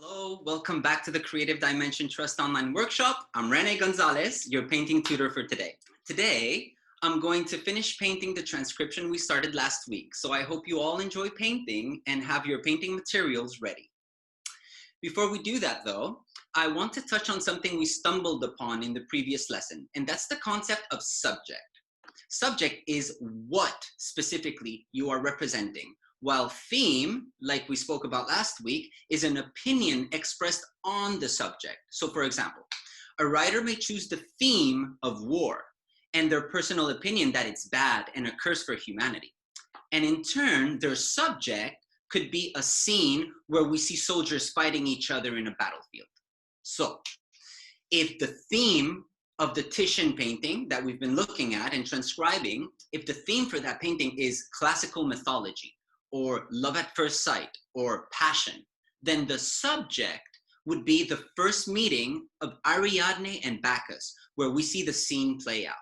Hello, welcome back to the Creative Dimension Trust Online Workshop. I'm Rene Gonzalez, your painting tutor for today. Today, I'm going to finish painting the transcription we started last week. So I hope you all enjoy painting and have your painting materials ready. Before we do that though, I want to touch on something we stumbled upon in the previous lesson, and that's the concept of subject. Subject is what specifically you are representing, while theme, like we spoke about last week, is an opinion expressed on the subject. So for example, a writer may choose the theme of war and their personal opinion that it's bad and a curse for humanity. And in turn, their subject could be a scene where we see soldiers fighting each other in a battlefield. So if the theme of the Titian painting that we've been looking at and transcribing, if the theme for that painting is classical mythology or love at first sight or passion, then the subject would be the first meeting of Ariadne and Bacchus, where we see the scene play out.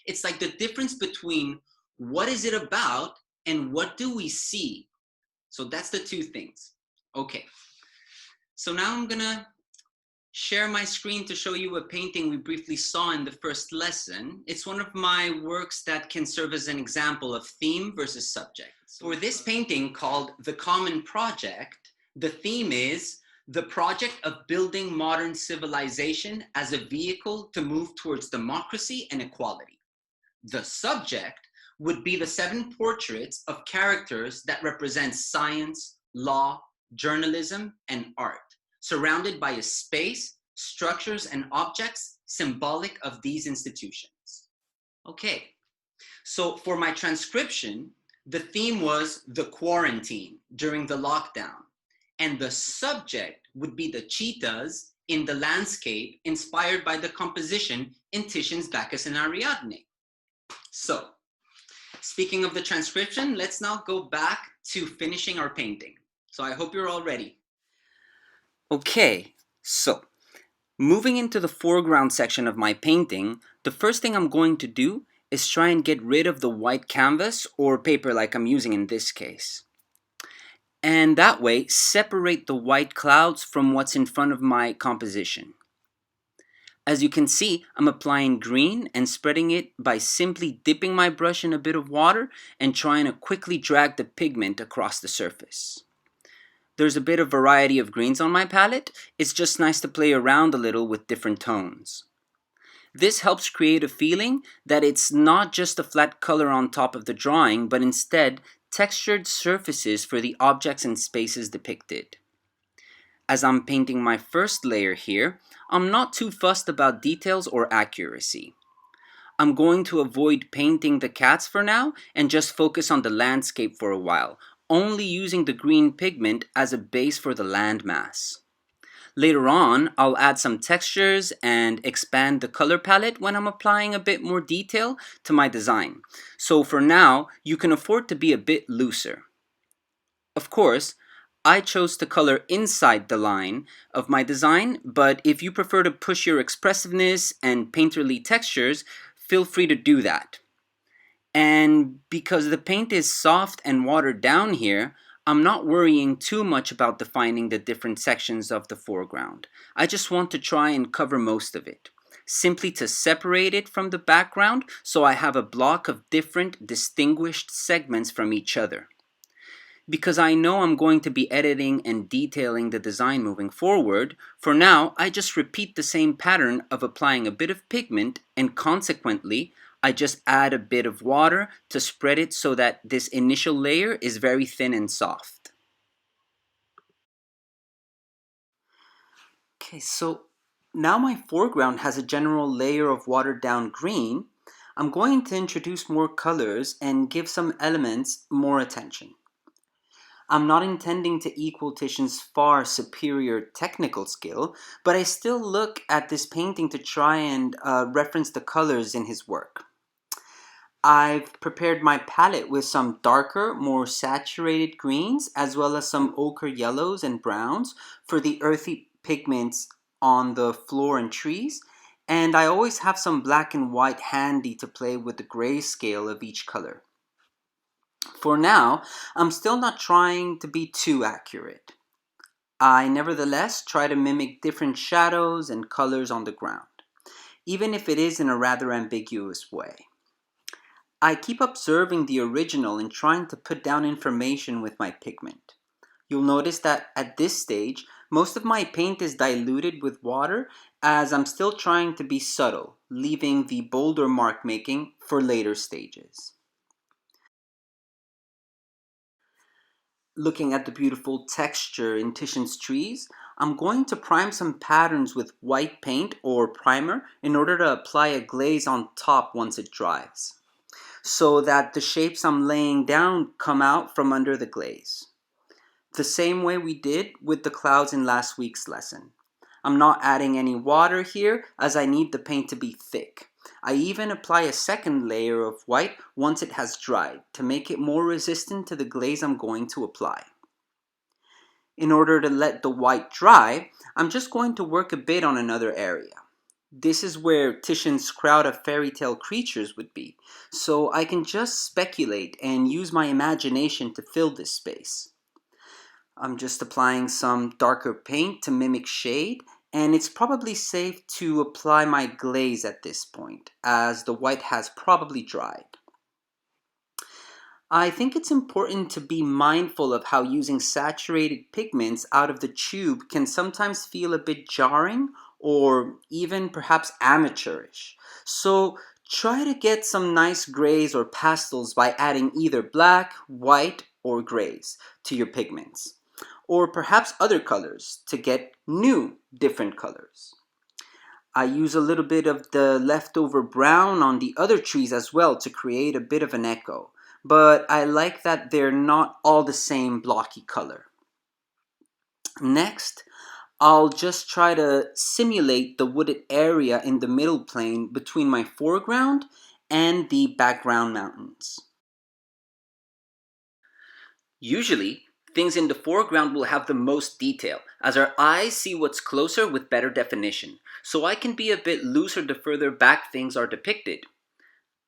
It's like the difference between what is it about and what do we see. So that's the two things. Okay, so now I'm gonna share my screen to show you a painting we briefly saw in the first lesson. It's one of my works that can serve as an example of theme versus subject. For this painting called The Common Project, the theme is the project of building modern civilization as a vehicle to move towards democracy and equality. The subject would be the 7 portraits of characters that represent science, law, journalism, and art, surrounded by a space, structures, and objects symbolic of these institutions. Okay, so for my transcription, the theme was the quarantine during the lockdown, and the subject would be the cheetahs in the landscape inspired by the composition in Titian's Bacchus and Ariadne. So, speaking of the transcription, let's now go back to finishing our painting. So I hope you're all ready. Okay, so moving into the foreground section of my painting, the first thing I'm going to do is try and get rid of the white canvas or paper like I'm using in this case. And that way, separate the white clouds from what's in front of my composition. As you can see, I'm applying green and spreading it by simply dipping my brush in a bit of water and trying to quickly drag the pigment across the surface. There's a bit of variety of greens on my palette. It's just nice to play around a little with different tones. This helps create a feeling that it's not just a flat color on top of the drawing, but instead textured surfaces for the objects and spaces depicted. As I'm painting my first layer here, I'm not too fussed about details or accuracy. I'm going to avoid painting the cats for now and just focus on the landscape for a while, only using the green pigment as a base for the landmass. Later on, I'll add some textures and expand the color palette when I'm applying a bit more detail to my design. So for now, you can afford to be a bit looser. Of course, I chose to color inside the line of my design, but if you prefer to push your expressiveness and painterly textures, feel free to do that. And because the paint is soft and watered down here, I'm not worrying too much about defining the different sections of the foreground. I just want to try and cover most of it, simply to separate it from the background so I have a block of different distinguished segments from each other. Because I know I'm going to be editing and detailing the design moving forward, for now I just repeat the same pattern of applying a bit of pigment, and consequently I just add a bit of water to spread it so that this initial layer is very thin and soft. Okay, so now my foreground has a general layer of watered down green. I'm going to introduce more colors and give some elements more attention. I'm not intending to equal Titian's far superior technical skill, but I still look at this painting to try and reference the colors in his work. I've prepared my palette with some darker, more saturated greens, as well as some ochre yellows and browns for the earthy pigments on the floor and trees, and I always have some black and white handy to play with the grayscale of each color. For now, I'm still not trying to be too accurate. I nevertheless try to mimic different shadows and colors on the ground, even if it is in a rather ambiguous way. I keep observing the original and trying to put down information with my pigment. You'll notice that at this stage, most of my paint is diluted with water as I'm still trying to be subtle, leaving the bolder mark making for later stages. Looking at the beautiful texture in Titian's trees, I'm going to prime some patterns with white paint or primer in order to apply a glaze on top once it dries, so that the shapes I'm laying down come out from under the glaze. The same way we did with the clouds in last week's lesson. I'm not adding any water here as I need the paint to be thick. I even apply a second layer of white once it has dried to make it more resistant to the glaze I'm going to apply. In order to let the white dry, I'm just going to work a bit on another area. This is where Titian's crowd of fairy tale creatures would be, so I can just speculate and use my imagination to fill this space. I'm just applying some darker paint to mimic shade, and it's probably safe to apply my glaze at this point, as the white has probably dried. I think it's important to be mindful of how using saturated pigments out of the tube can sometimes feel a bit jarring or even perhaps amateurish. So try to get some nice grays or pastels by adding either black, white, or grays to your pigments, or perhaps other colors to get new, different colors. I use a little bit of the leftover brown on the other trees as well to create a bit of an echo, but I like that they're not all the same blocky color. Next, I'll just try to simulate the wooded area in the middle plane between my foreground and the background mountains. Usually, things in the foreground will have the most detail, as our eyes see what's closer with better definition, so I can be a bit looser the further back things are depicted.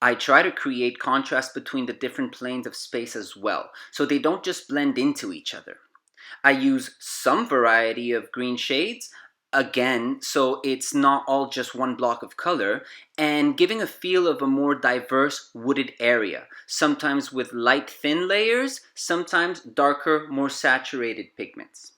I try to create contrast between the different planes of space as well, so they don't just blend into each other. I use some variety of green shades, again, so it's not all just one block of color, and giving a feel of a more diverse wooded area, sometimes with light thin layers, sometimes darker, more saturated pigments.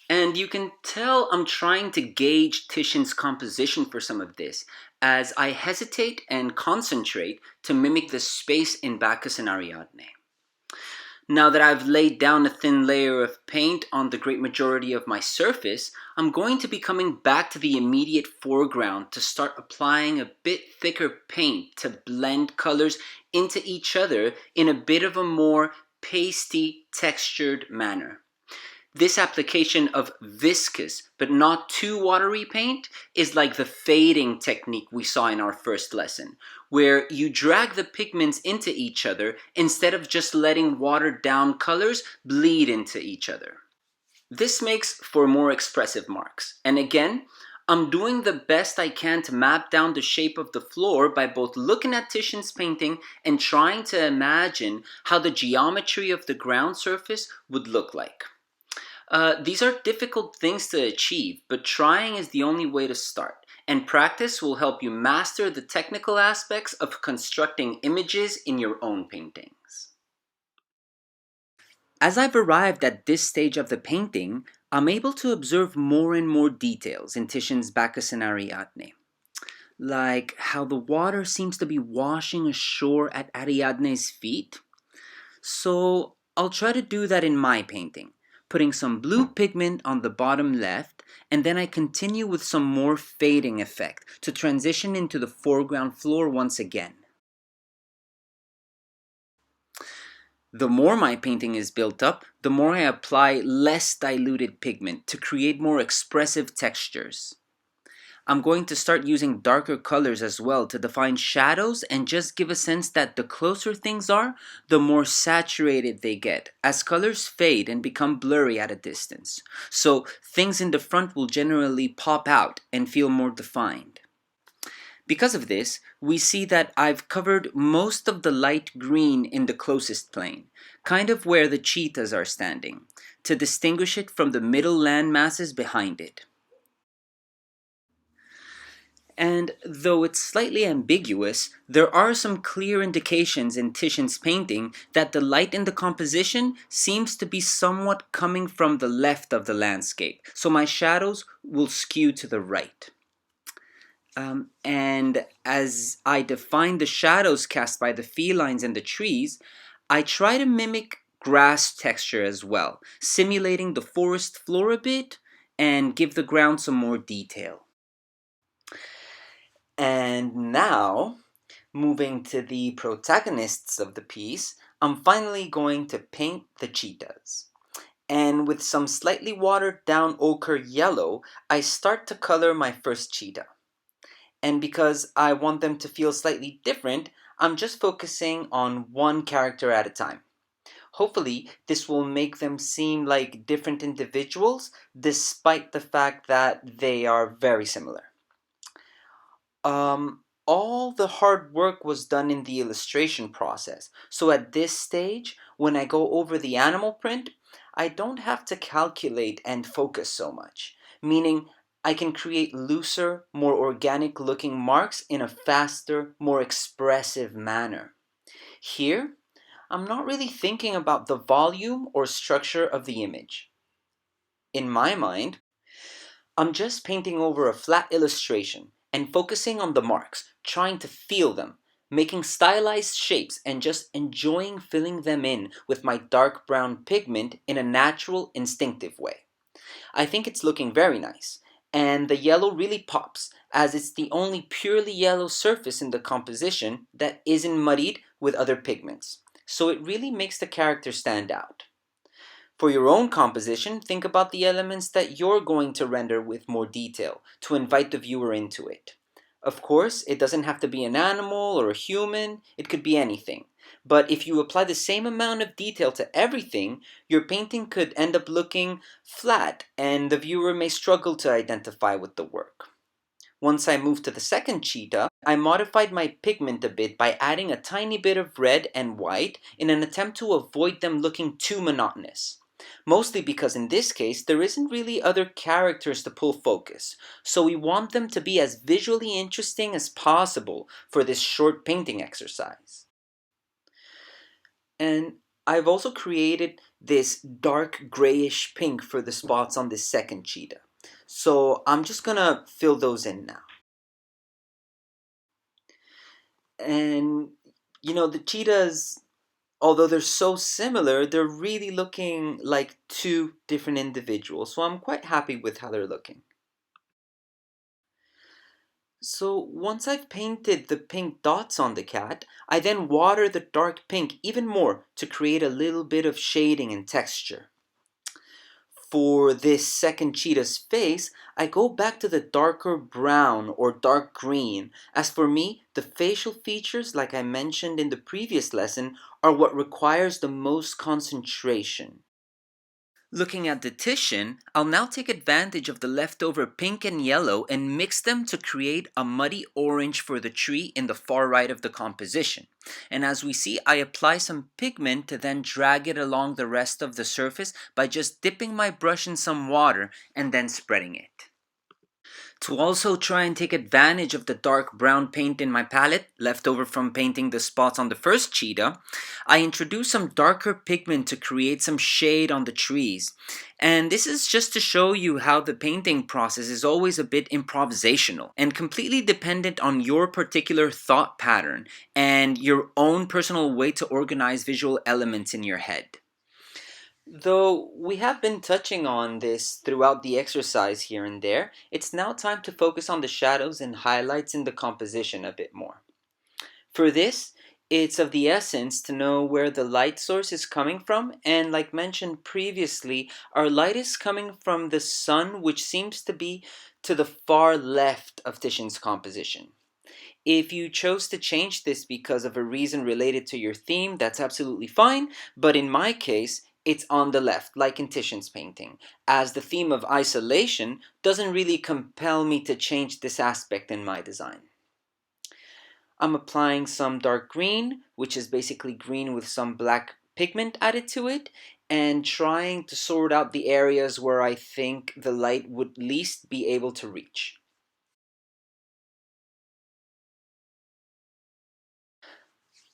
And you can tell I'm trying to gauge Titian's composition for some of this, as I hesitate and concentrate to mimic the space in Bacchus and Ariadne. Now that I've laid down a thin layer of paint on the great majority of my surface, I'm going to be coming back to the immediate foreground to start applying a bit thicker paint to blend colors into each other in a bit of a more pasty, textured manner. This application of viscous but not too watery paint is like the fading technique we saw in our first lesson, where you drag the pigments into each other instead of just letting watered down colors bleed into each other. This makes for more expressive marks. And again, I'm doing the best I can to map down the shape of the floor by both looking at Titian's painting and trying to imagine how the geometry of the ground surface would look like. These are difficult things to achieve, but trying is the only way to start, and practice will help you master the technical aspects of constructing images in your own paintings. As I've arrived at this stage of the painting, I'm able to observe more and more details in Titian's Bacchus and Ariadne, like how the water seems to be washing ashore at Ariadne's feet. So I'll try to do that in my painting, putting some blue pigment on the bottom left, and then I continue with some more fading effect to transition into the foreground floor once again. The more my painting is built up, the more I apply less diluted pigment to create more expressive textures. I'm going to start using darker colors as well to define shadows and just give a sense that the closer things are, the more saturated they get, as colors fade and become blurry at a distance. So things in the front will generally pop out and feel more defined. Because of this, we see that I've covered most of the light green in the closest plane, kind of where the cheetahs are standing, to distinguish it from the middle land masses behind it. And though it's slightly ambiguous, there are some clear indications in Titian's painting that the light in the composition seems to be somewhat coming from the left of the landscape, so my shadows will skew to the right. And as I define the shadows cast by the felines and the trees, I try to mimic grass texture as well, simulating the forest floor a bit and give the ground some more detail. And now, moving to the protagonists of the piece, I'm finally going to paint the cheetahs. And with some slightly watered down ochre yellow, I start to color my first cheetah. And because I want them to feel slightly different, I'm just focusing on one character at a time. Hopefully, this will make them seem like different individuals, despite the fact that they are very similar. All the hard work was done in the illustration process. So at this stage, when I go over the animal print, I don't have to calculate and focus so much, meaning I can create looser, more organic looking marks in a faster, more expressive manner. Here, I'm not really thinking about the volume or structure of the image. In my mind, I'm just painting over a flat illustration and focusing on the marks, trying to feel them, making stylized shapes and just enjoying filling them in with my dark brown pigment in a natural, instinctive way. I think it's looking very nice, and the yellow really pops as it's the only purely yellow surface in the composition that isn't muddied with other pigments. So it really makes the character stand out. For your own composition, think about the elements that you're going to render with more detail to invite the viewer into it. Of course, it doesn't have to be an animal or a human, it could be anything. But if you apply the same amount of detail to everything, your painting could end up looking flat and the viewer may struggle to identify with the work. Once I moved to the second cheetah, I modified my pigment a bit by adding a tiny bit of red and white in an attempt to avoid them looking too monotonous. Mostly because in this case, there isn't really other characters to pull focus, so we want them to be as visually interesting as possible for this short painting exercise. And I've also created this dark grayish pink for the spots on this second cheetah. So I'm just gonna fill those in now. And the cheetahs, although they're so similar, they're really looking like two different individuals. So I'm quite happy with how they're looking. So once I've painted the pink dots on the cat, I then water the dark pink even more to create a little bit of shading and texture. For this second cheetah's face, I go back to the darker brown or dark green. As for me, the facial features, like I mentioned in the previous lesson, are what requires the most concentration. Looking at the Titian, I'll now take advantage of the leftover pink and yellow and mix them to create a muddy orange for the tree in the far right of the composition. And as we see, I apply some pigment to then drag it along the rest of the surface by just dipping my brush in some water and then spreading it. To also try and take advantage of the dark brown paint in my palette, left over from painting the spots on the first cheetah, I introduced some darker pigment to create some shade on the trees. And this is just to show you how the painting process is always a bit improvisational and completely dependent on your particular thought pattern and your own personal way to organize visual elements in your head. Though we have been touching on this throughout the exercise here and there, it's now time to focus on the shadows and highlights in the composition a bit more. For this, it's of the essence to know where the light source is coming from, and like mentioned previously, our light is coming from the sun, which seems to be to the far left of Titian's composition. If you chose to change this because of a reason related to your theme, that's absolutely fine, but in my case, it's on the left, like in Titian's painting, as the theme of isolation doesn't really compel me to change this aspect in my design. I'm applying some dark green, which is basically green with some black pigment added to it, and trying to sort out the areas where I think the light would least be able to reach.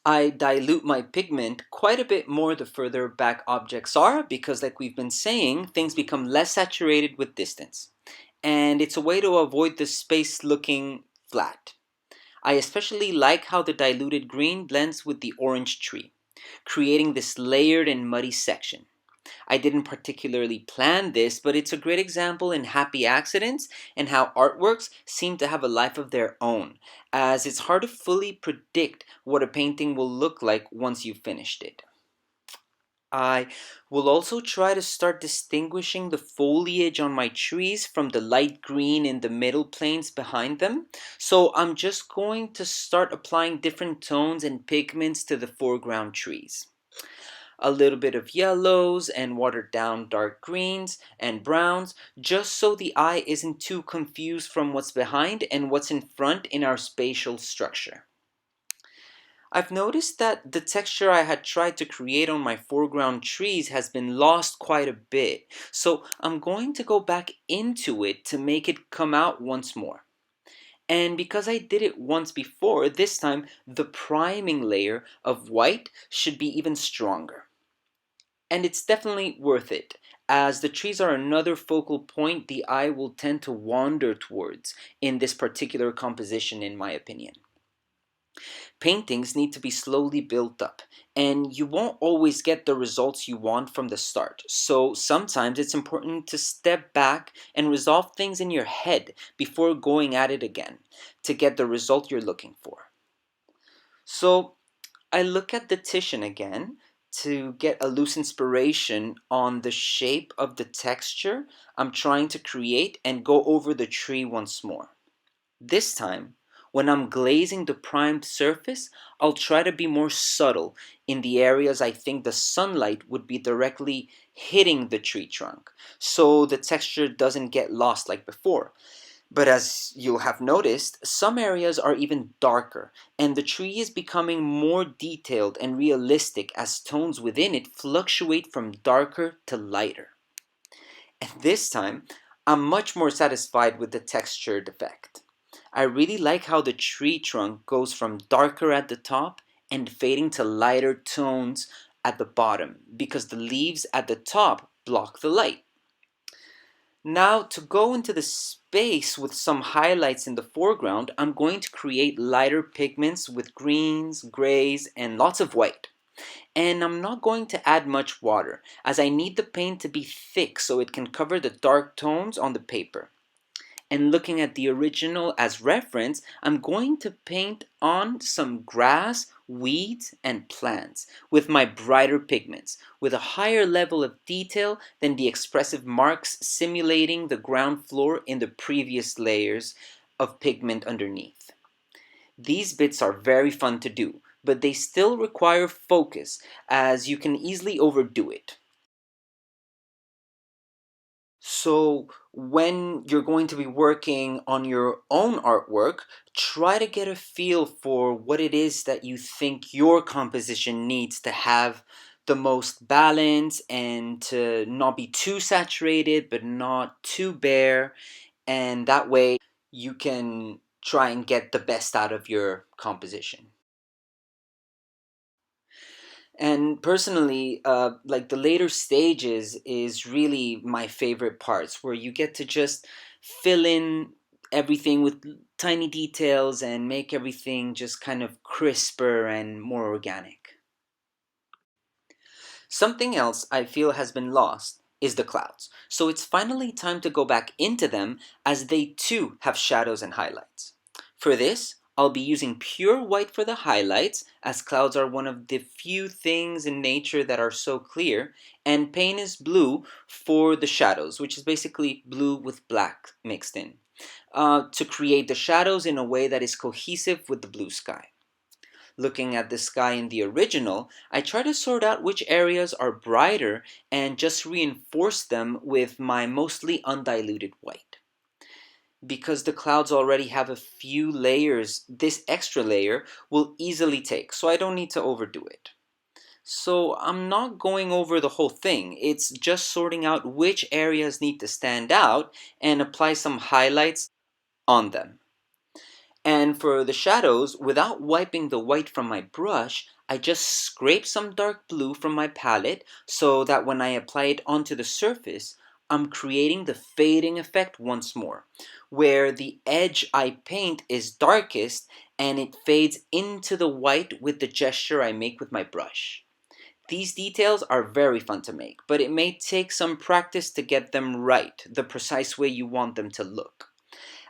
I dilute my pigment quite a bit more the further back objects are because, like we've been saying, things become less saturated with distance. And it's a way to avoid the space looking flat. I especially like how the diluted green blends with the orange tree, creating this layered and muddy section. I didn't particularly plan this, but it's a great example in happy accidents and how artworks seem to have a life of their own, as it's hard to fully predict what a painting will look like once you've finished it. I will also try to start distinguishing the foliage on my trees from the light green in the middle planes behind them. So I'm just going to start applying different tones and pigments to the foreground trees. A little bit of yellows and watered down dark greens and browns, just so the eye isn't too confused from what's behind and what's in front in our spatial structure. I've noticed that the texture I had tried to create on my foreground trees has been lost quite a bit, so I'm going to go back into it to make it come out once more. And because I did it once before, this time the priming layer of white should be even stronger. And it's definitely worth it, as the trees are another focal point the eye will tend to wander towards in this particular composition, in my opinion. Paintings need to be slowly built up, and you won't always get the results you want from the start. So sometimes it's important to step back and resolve things in your head before going at it again to get the result you're looking for. So I look at the Titian again to get a loose inspiration on the shape of the texture I'm trying to create and go over the tree once more. This time, when I'm glazing the primed surface, I'll try to be more subtle in the areas I think the sunlight would be directly hitting the tree trunk, so the texture doesn't get lost like before. But as you'll have noticed, some areas are even darker, and the tree is becoming more detailed and realistic as tones within it fluctuate from darker to lighter. And this time, I'm much more satisfied with the textured effect. I really like how the tree trunk goes from darker at the top and fading to lighter tones at the bottom because the leaves at the top block the light. Now, to go into the space with some highlights in the foreground, I'm going to create lighter pigments with greens, grays, and lots of white. And I'm not going to add much water, as I need the paint to be thick so it can cover the dark tones on the paper. And looking at the original as reference, I'm going to paint on some grass, weeds, and plants with my brighter pigments, with a higher level of detail than the expressive marks simulating the ground floor in the previous layers of pigment underneath. These bits are very fun to do, but they still require focus, as you can easily overdo it. So, when you're going to be working on your own artwork, try to get a feel for what it is that you think your composition needs to have the most balance and to not be too saturated but not too bare. And that way you can try and get the best out of your composition. And personally, like the later stages is really my favorite parts where you get to just fill in everything with tiny details and make everything just kind of crisper and more organic. Something else I feel has been lost is the clouds. So it's finally time to go back into them as they too have shadows and highlights. For this, I'll be using pure white for the highlights, as clouds are one of the few things in nature that are so clear, and paint is blue for the shadows, which is basically blue with black mixed in, to create the shadows in a way that is cohesive with the blue sky. Looking at the sky in the original, I try to sort out which areas are brighter and just reinforce them with my mostly undiluted white. because the clouds already have a few layers. This extra layer will easily take, so I don't need to overdo it. So I'm not going over the whole thing. It's just sorting out which areas need to stand out and apply some highlights on them. And for the shadows, without wiping the white from my brush, I just scrape some dark blue from my palette so that when I apply it onto the surface, I'm creating the fading effect once more, where the edge I paint is darkest and it fades into the white with the gesture I make with my brush. These details are very fun to make, but it may take some practice to get them right, the precise way you want them to look.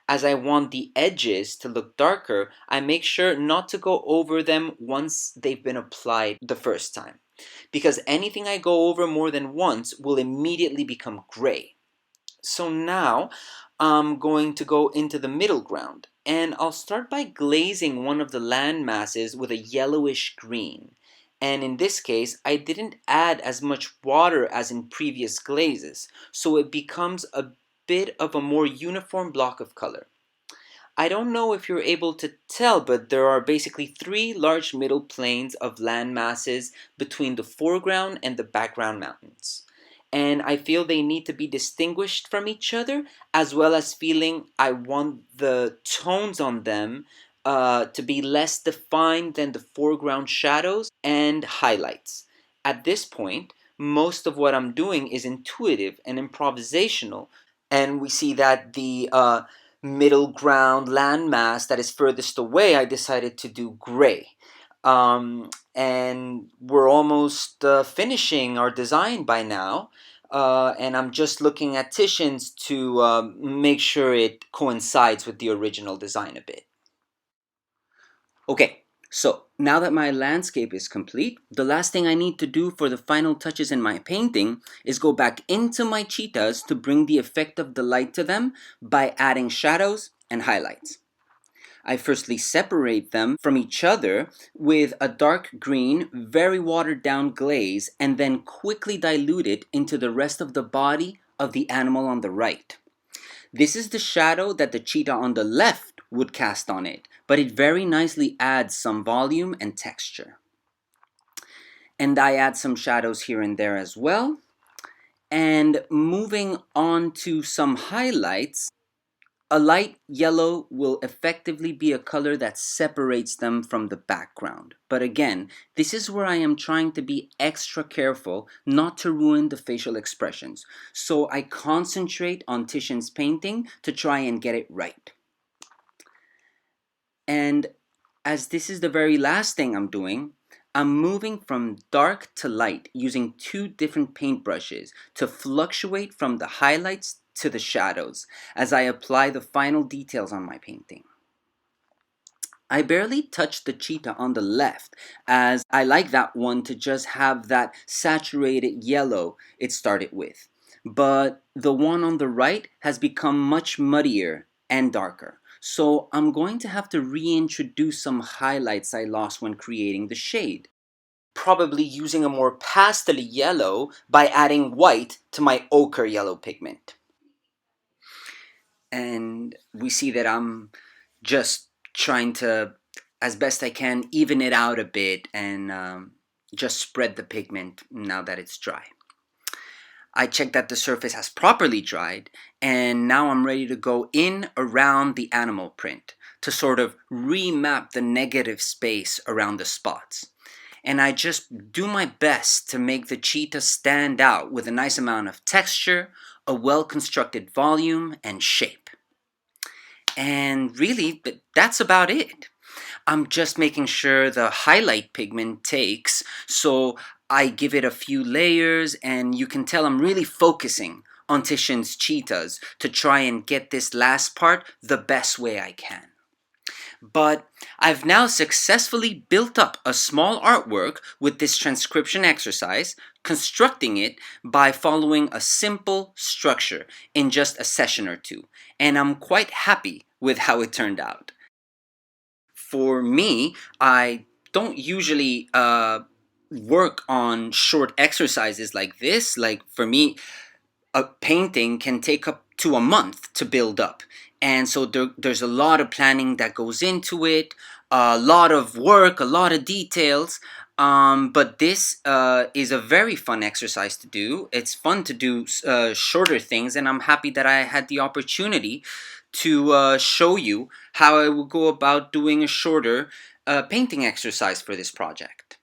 As I want the edges to look darker, I make sure not to go over them once they've been applied the first time, because anything I go over more than once will immediately become gray. So now I'm going to go into the middle ground, and I'll start by glazing one of the land masses with a yellowish green. And in this case, I didn't add as much water as in previous glazes, so it becomes a bit of a more uniform block of color. I don't know if you're able to tell, but there are basically three large middle planes of land masses between the foreground and the background mountains. And I feel they need to be distinguished from each other, as well as feeling I want the tones on them to be less defined than the foreground shadows and highlights. At this point, most of what I'm doing is intuitive and improvisational, and we see that the middle ground landmass that is furthest away, I decided to do gray. And we're almost finishing our design by now. And I'm just looking at Titian's to make sure it coincides with the original design a bit. Okay, so now that my landscape is complete, the last thing I need to do for the final touches in my painting is go back into my cheetahs to bring the effect of the light to them by adding shadows and highlights. I firstly separate them from each other with a dark green, very watered down glaze, and then quickly dilute it into the rest of the body of the animal on the right. This is the shadow that the cheetah on the left would cast on it, but it very nicely adds some volume and texture. And I add some shadows here and there as well. And moving on to some highlights, a light yellow will effectively be a color that separates them from the background. But again, this is where I am trying to be extra careful not to ruin the facial expressions. So I concentrate on Titian's painting to try and get it right. And as this is the very last thing I'm doing, I'm moving from dark to light using two different paintbrushes to fluctuate from the highlights to the shadows as I apply the final details on my painting. I barely touched the cheetah on the left, as I like that one to just have that saturated yellow it started with. But the one on the right has become much muddier and darker. So I'm going to have to reintroduce some highlights I lost when creating the shade. Probably using a more pastel yellow by adding white to my ochre yellow pigment. And we see that I'm just trying to, as best I can, even it out a bit and just spread the pigment now that it's dry. I check that the surface has properly dried, and now I'm ready to go in around the animal print to sort of remap the negative space around the spots. And I just do my best to make the cheetah stand out with a nice amount of texture, a well-constructed volume, and shape. And really, that's about it. I'm just making sure the highlight pigment takes, so I give it a few layers, and you can tell I'm really focusing on Titian's cheetahs to try and get this last part the best way I can. But I've now successfully built up a small artwork with this transcription exercise, constructing it by following a simple structure in just a session or two, and I'm quite happy with how it turned out. For me, I don't usually work on short exercises like this. Like for me, a painting can take up to a month to build up. And so there's a lot of planning that goes into it, a lot of work, a lot of details. But this is a very fun exercise to do. It's fun to do shorter things, and I'm happy that I had the opportunity to show you how I will go about doing a shorter painting exercise for this project.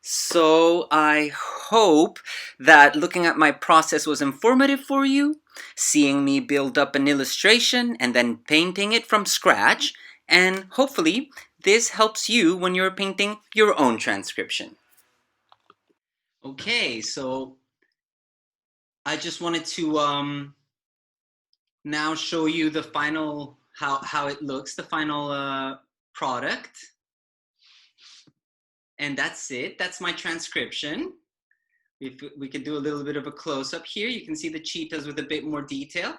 So I hope that looking at my process was informative for you, seeing me build up an illustration and then painting it from scratch, and hopefully this helps you when you're painting your own transcription. Okay, so I just wanted to now show you the final, how it looks, the final product. And that's it. That's my transcription. If we could do a little bit of a close-up here, you can see the cheetahs with a bit more detail.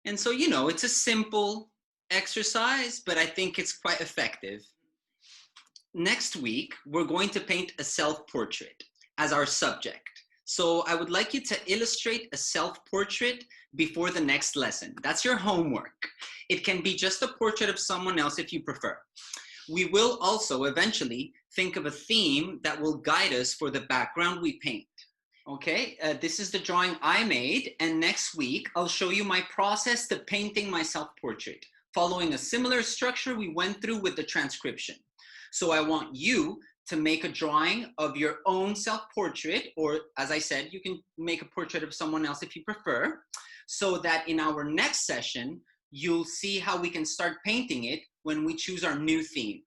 And so, you know, it's a simple exercise, but I think it's quite effective. Next week, we're going to paint a self-portrait as our subject. So I would like you to illustrate a self-portrait before the next lesson. That's your homework. It can be just a portrait of someone else if you prefer. We will also eventually think of a theme that will guide us for the background we paint. Okay, this is the drawing I made, and next week I'll show you my process to painting my self-portrait, following a similar structure we went through with the transcription. So I want you to make a drawing of your own self-portrait, or as I said, you can make a portrait of someone else if you prefer, so that in our next session, you'll see how we can start painting it when we choose our new theme.